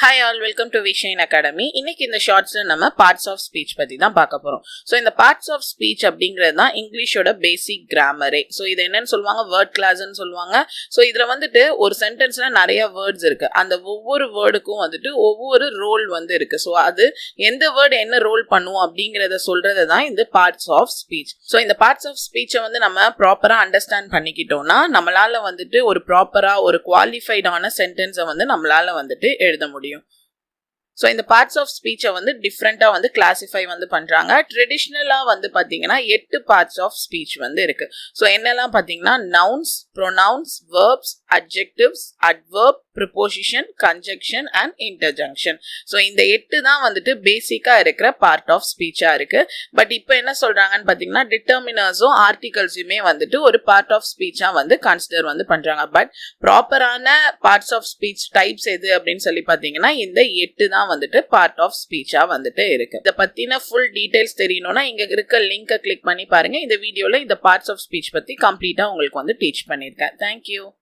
Hi all, welcome to Vishain Academy. இன்னைக்கு இந்த ஷார்ட்ஸ்ல நம்ம பார்ட்ஸ் ஆஃப் ஸ்பீச் பத்தி தான் பார்க்க போறோம். ஸோ இந்த பார்ட்ஸ் ஆஃப் ஸ்பீச் அப்படிங்கிறது தான் இங்கிலீஷோட பேசிக் கிராமரே. ஸோ இது என்னன்னு சொல்லுவாங்க, வேர்ட் கிளாஸ்ன்னு சொல்லுவாங்க. ஸோ இதுல வந்துட்டு ஒரு சென்டென்ஸ்ல நிறைய வேர்ட்ஸ் இருக்கு. அந்த ஒவ்வொரு வேர்டுக்கும் வந்துட்டு ஒவ்வொரு ரோல் இருக்கு. ஸோ அது எந்த வேர்டு என்ன ரோல் பண்ணுவோம் அப்படிங்கிறத சொல்றது தான் இந்த பார்ட்ஸ் ஆஃப் ஸ்பீச். ஸோ இந்த பார்ட்ஸ் ஆஃப் ஸ்பீச்சை நம்ம ப்ராப்பரா அண்டர்ஸ்டாண்ட் பண்ணிக்கிட்டோம்னா நம்மளால வந்துட்டு ஒரு ப்ராப்பரா ஒரு குவாலிஃபைடான சென்டென்ஸை நம்மளால வந்துட்டு எழுத முடியும். ஸோ இந்த பார்ட்ஸ் ஆஃப் ஸ்பீச்சை டிஃப்ரெண்ட்டாக கிளாசிஃபை பண்ணுறாங்க. ட்ரெடிஷ்னலாக பார்த்தீங்கன்னா 8 பார்ட்ஸ் ஆஃப் ஸ்பீச் இருக்கு. ஸோ என்னெல்லாம் பார்த்தீங்கன்னா nouns, pronouns, verbs, adjectives, adverb, preposition, conjunction and interjection. So இந்த 8 தான் பேசிக்காக இருக்கிற பார்ட் ஆஃப் ஸ்பீச்சாக இருக்கு. பட் இப்போ என்ன சொல்றாங்கன்னு பார்த்தீங்கன்னா டிட்டர்மினர்ஸும் ஆர்டிகல்ஸுமே ஒரு பார்ட் ஆஃப் ஸ்பீச்சாக கன்சிடர் பண்ணுறாங்க. பட் ப்ராப்பரான பார்ட்ஸ் ஆஃப் ஸ்பீச் டைப்ஸ் எது அப்படின்னு சொல்லி பார்த்தீங்கன்னா இந்த 8 தான் பார்ட் ஆஃப் ஸ்பீச்சா இருக்கு. இத பத்தின ஃபுல் டீடைல்ஸ் தெரியணும்னா இங்க இருக்க லிங்கை கிளிக் பண்ணி பாருங்க. இந்த வீடியோல இந்த பார்ட்ஸ் ஆஃப் ஸ்பீச் பத்தி கம்ப்ளீட்டா உங்களுக்கு டீச் பண்ணிருக்கேன். தேங்க்யூ.